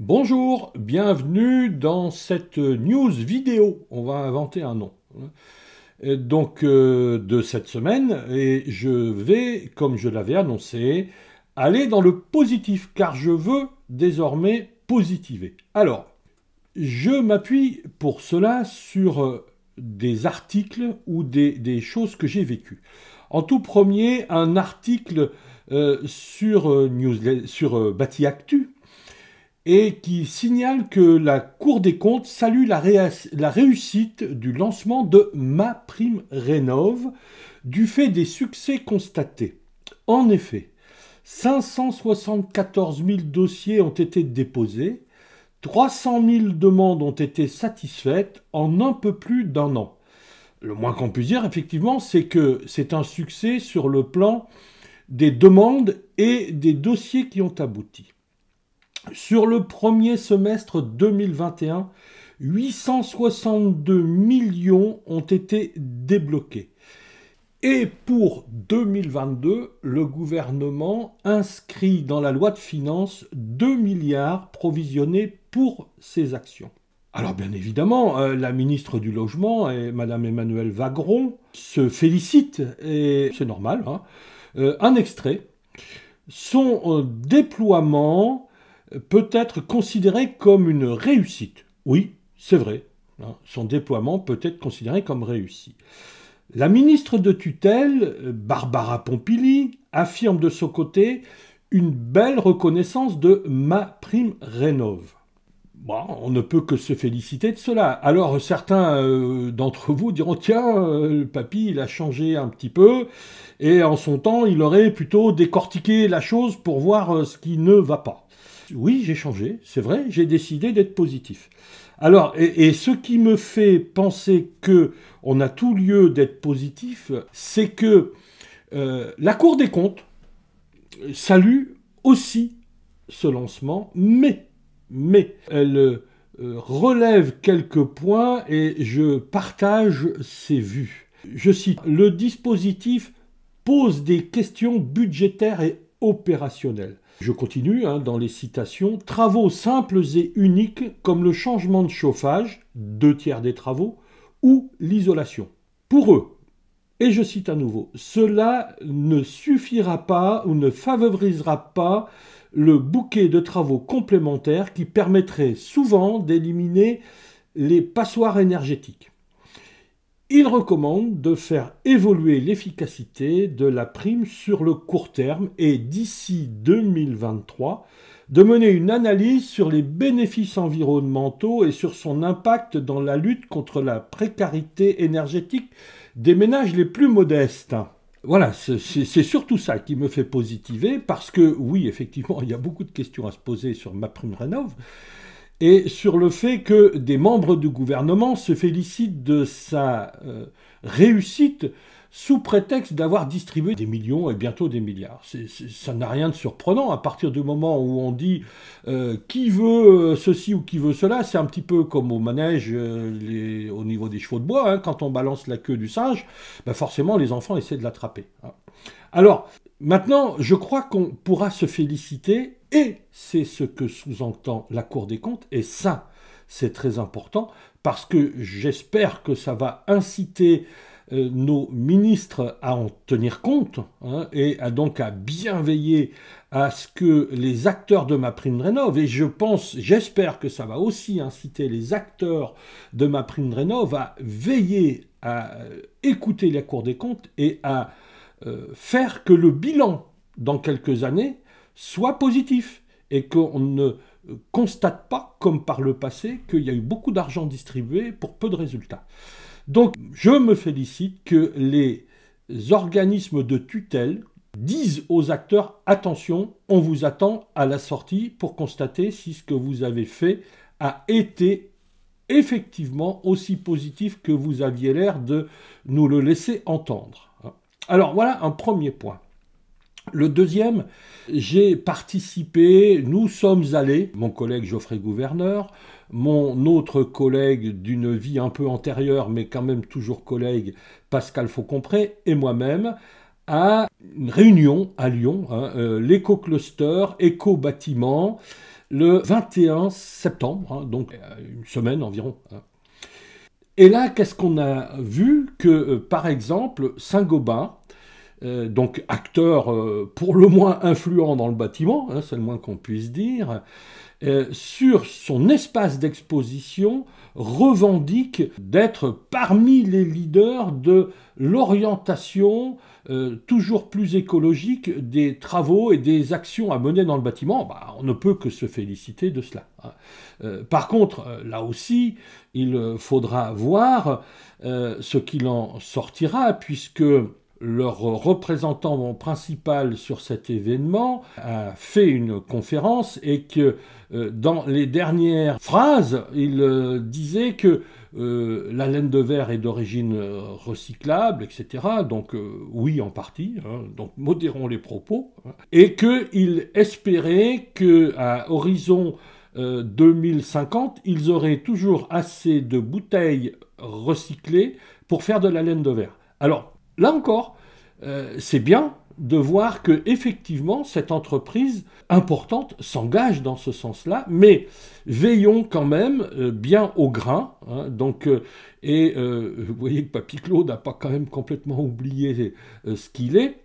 Bonjour, bienvenue dans cette news vidéo. On va inventer un nom. De cette semaine, et je vais, comme je l'avais annoncé, aller dans le positif, car je veux désormais positiver. Alors, je m'appuie pour cela sur des articles ou des choses que j'ai vécues. En tout premier, un article sur Bâti Actu, et qui signale que la Cour des comptes salue la réussite du lancement de MaPrimeRénov' du fait des succès constatés. En effet, 574 000 dossiers ont été déposés, 300 000 demandes ont été satisfaites en un peu plus d'un an. Le moins qu'on puisse dire, effectivement, c'est que c'est un succès sur le plan des demandes et des dossiers qui ont abouti. Sur le premier semestre 2021, 862 millions ont été débloqués. Et pour 2022, le gouvernement inscrit dans la loi de finances 2 milliards provisionnés pour ces actions. Alors bien évidemment, la ministre du Logement, Madame Emmanuelle Wagron, se félicite, et c'est normal, hein. Un extrait. Son déploiement peut être considéré comme une réussite. Oui, c'est vrai, hein, son déploiement peut être considéré comme réussi. La ministre de tutelle, Barbara Pompili, affirme de son côté une belle reconnaissance de MaPrimeRénov'. Bon, on ne peut que se féliciter de cela. Alors certains d'entre vous diront, tiens, le papy, il a changé un petit peu, et en son temps, il aurait plutôt décortiqué la chose pour voir ce qui ne va pas. Oui, j'ai changé, c'est vrai, j'ai décidé d'être positif. Alors, et ce qui me fait penser qu'on a tout lieu d'être positif, c'est que la Cour des comptes salue aussi ce lancement, mais elle relève quelques points et je partage ses vues. Je cite, le dispositif pose des questions budgétaires et opérationnelles. Je continue dans les citations. Travaux simples et uniques comme le changement de chauffage, 2/3 des travaux, ou l'isolation. Pour eux, et je cite à nouveau, cela ne suffira pas ou ne favorisera pas le bouquet de travaux complémentaires qui permettrait souvent d'éliminer les passoires énergétiques. Il recommande de faire évoluer l'efficacité de la prime sur le court terme et d'ici 2023, de mener une analyse sur les bénéfices environnementaux et sur son impact dans la lutte contre la précarité énergétique des ménages les plus modestes. Voilà, c'est surtout ça qui me fait positiver, parce que oui, effectivement, il y a beaucoup de questions à se poser sur MaPrimeRénov', et sur le fait que des membres du gouvernement se félicitent de sa réussite sous prétexte d'avoir distribué des millions et bientôt des milliards. Ça n'a rien de surprenant à partir du moment où on dit qui veut ceci ou qui veut cela. C'est un petit peu comme au manège au niveau des chevaux de bois, hein, quand on balance la queue du singe, ben forcément les enfants essaient de l'attraper. Hein. Alors, maintenant, je crois qu'on pourra se féliciter, et c'est ce que sous-entend la Cour des comptes, et ça, c'est très important, parce que j'espère que ça va inciter nos ministres à en tenir compte, hein, et donc à bien veiller à ce que les acteurs de MaPrimeRénov', et j'espère que ça va aussi inciter les acteurs de MaPrimeRénov' à veiller à écouter la Cour des comptes et à faire que le bilan dans quelques années soit positif et qu'on ne constate pas, comme par le passé, qu'il y a eu beaucoup d'argent distribué pour peu de résultats. Donc, je me félicite que les organismes de tutelle disent aux acteurs, attention, on vous attend à la sortie pour constater si ce que vous avez fait a été effectivement aussi positif que vous aviez l'air de nous le laisser entendre. Alors voilà un premier point. Le deuxième, j'ai participé, nous sommes allés, mon collègue Geoffrey Gouverneur, mon autre collègue d'une vie un peu antérieure, mais quand même toujours collègue, Pascal Faucompré, et moi-même, à une réunion à Lyon, l'éco-cluster, éco-bâtiment, le 21 septembre, hein, donc une semaine environ. Hein. Et là, qu'est-ce qu'on a vu? Que, par exemple, Saint-Gobain, donc acteur pour le moins influent dans le bâtiment, hein, c'est le moins qu'on puisse dire, sur son espace d'exposition, revendique d'être parmi les leaders de l'orientation toujours plus écologique des travaux et des actions à mener dans le bâtiment. Bah, on ne peut que se féliciter de cela. Par contre, là aussi, il faudra voir ce qu'il en sortira, puisque leur représentant principal sur cet événement a fait une conférence et que dans les dernières phrases, il disait que la laine de verre est d'origine recyclable, etc. Donc oui, en partie, hein, donc modérons les propos. Hein, et qu'il espérait qu'à horizon 2050, ils auraient toujours assez de bouteilles recyclées pour faire de la laine de verre. Alors, là encore, c'est bien de voir que effectivement cette entreprise importante s'engage dans ce sens-là, mais veillons quand même bien au grain. Hein, donc, vous voyez que Papy Claude n'a pas quand même complètement oublié ce qu'il est,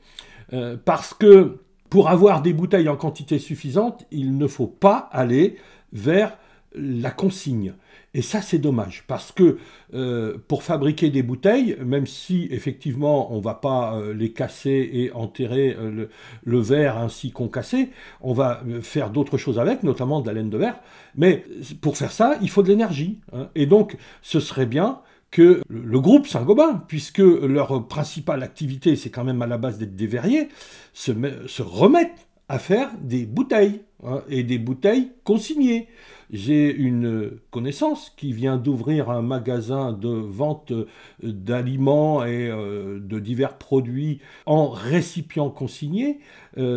parce que pour avoir des bouteilles en quantité suffisante, il ne faut pas aller vers la consigne. Et ça, c'est dommage, parce que pour fabriquer des bouteilles, même si effectivement on ne va pas les casser et enterrer le verre ainsi concassé, on va faire d'autres choses avec, notamment de la laine de verre, mais pour faire ça, il faut de l'énergie. Hein, et donc, ce serait bien que le groupe Saint-Gobain, puisque leur principale activité, c'est quand même à la base d'être des verriers, se remettent à faire des bouteilles, hein, et des bouteilles consignées. J'ai une connaissance qui vient d'ouvrir un magasin de vente d'aliments et de divers produits en récipients consignés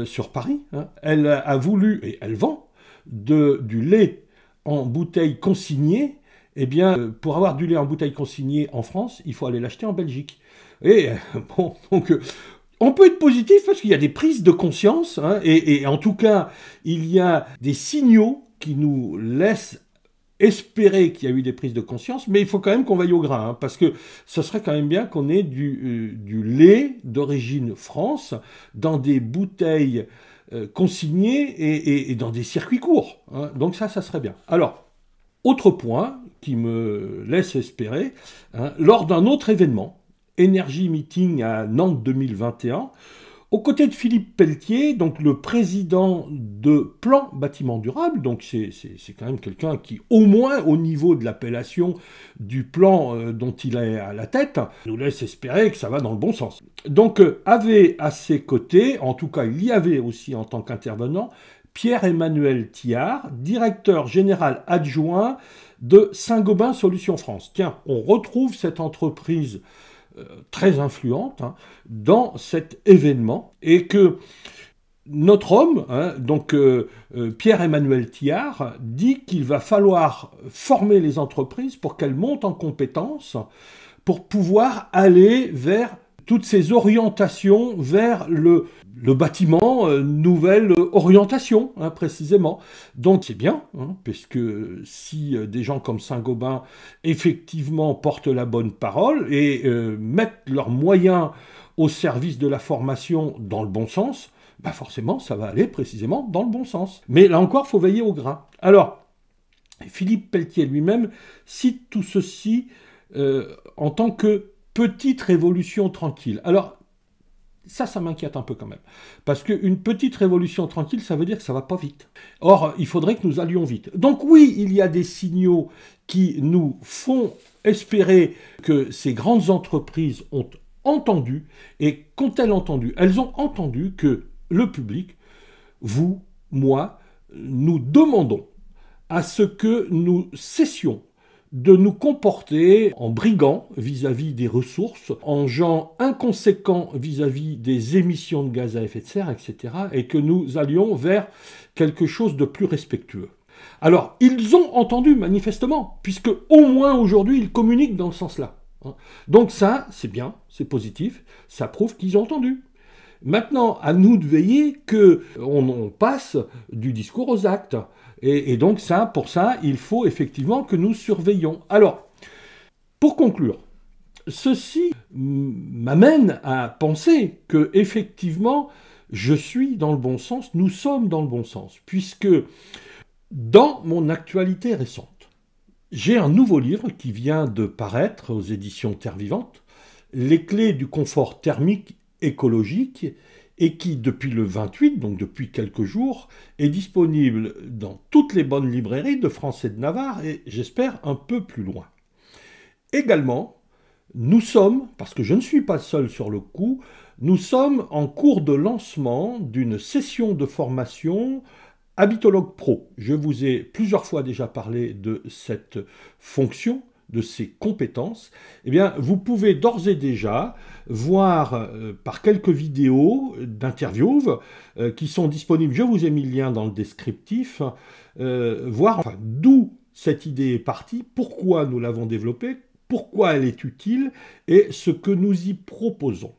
sur Paris. Hein. Elle a voulu, et elle vend, du lait en bouteille consignée. Eh bien, pour avoir du lait en bouteille consignée en France, il faut aller l'acheter en Belgique. Et bon, donc... on peut être positif parce qu'il y a des prises de conscience, hein, et en tout cas, il y a des signaux qui nous laissent espérer qu'il y a eu des prises de conscience, mais il faut quand même qu'on veille au grain, hein, parce que ce serait quand même bien qu'on ait du lait d'origine France dans des bouteilles consignées et dans des circuits courts. Hein, donc ça serait bien. Alors, autre point qui me laisse espérer, hein, lors d'un autre événement, Energy Meeting à Nantes 2021, aux côtés de Philippe Pelletier, donc le président de Plan Bâtiment Durable, donc c'est quand même quelqu'un qui, au moins au niveau de l'appellation du plan dont il est à la tête, nous laisse espérer que ça va dans le bon sens. Donc avait à ses côtés, en tout cas il y avait aussi en tant qu'intervenant, Pierre-Emmanuel Thiard, directeur général adjoint de Saint-Gobain Solutions France. Tiens, on retrouve cette entreprise très influente, hein, dans cet événement, et que notre homme, hein, donc Pierre-Emmanuel Thiard, dit qu'il va falloir former les entreprises pour qu'elles montent en compétences pour pouvoir aller vers toutes ces orientations vers le bâtiment, nouvelle orientation, hein, précisément. Donc c'est bien, hein, puisque si des gens comme Saint-Gobain effectivement portent la bonne parole et mettent leurs moyens au service de la formation dans le bon sens, bah forcément ça va aller précisément dans le bon sens. Mais là encore, il faut veiller au grain. Alors, Philippe Pelletier lui-même cite tout ceci en tant que petite révolution tranquille. Alors, ça m'inquiète un peu quand même. Parce qu'une petite révolution tranquille, ça veut dire que ça ne va pas vite. Or, il faudrait que nous allions vite. Donc oui, il y a des signaux qui nous font espérer que ces grandes entreprises ont entendu. Et qu'ont-elles entendu? Elles ont entendu que le public, vous, moi, nous demandons à ce que nous cessions de nous comporter en brigands vis-à-vis des ressources, en gens inconséquents vis-à-vis des émissions de gaz à effet de serre, etc., et que nous allions vers quelque chose de plus respectueux. Alors, ils ont entendu manifestement, puisque au moins aujourd'hui, ils communiquent dans ce sens-là. Donc ça, c'est bien, c'est positif, ça prouve qu'ils ont entendu. Maintenant, à nous de veiller qu'on passe du discours aux actes. Et donc pour ça, il faut effectivement que nous surveillions. Alors, pour conclure, ceci m'amène à penser que effectivement, je suis dans le bon sens, nous sommes dans le bon sens, puisque dans mon actualité récente, j'ai un nouveau livre qui vient de paraître aux éditions Terre Vivante, Les clés du confort thermique écologique, et qui, depuis le 28, donc depuis quelques jours, est disponible dans toutes les bonnes librairies de France et de Navarre, et j'espère un peu plus loin. Également, nous sommes, parce que je ne suis pas seul sur le coup, nous sommes en cours de lancement d'une session de formation Habitologue Pro. Je vous ai plusieurs fois déjà parlé de cette fonction, de ces compétences. Eh bien, vous pouvez d'ores et déjà voir par quelques vidéos d'interviews qui sont disponibles, je vous ai mis le lien dans le descriptif, voir d'où cette idée est partie, pourquoi nous l'avons développée, pourquoi elle est utile et ce que nous y proposons.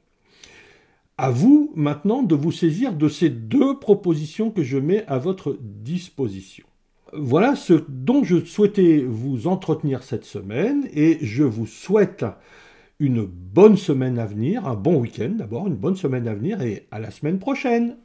À vous maintenant de vous saisir de ces deux propositions que je mets à votre disposition. Voilà ce dont je souhaitais vous entretenir cette semaine et je vous souhaite une bonne semaine à venir, un bon week-end d'abord, une bonne semaine à venir et à la semaine prochaine.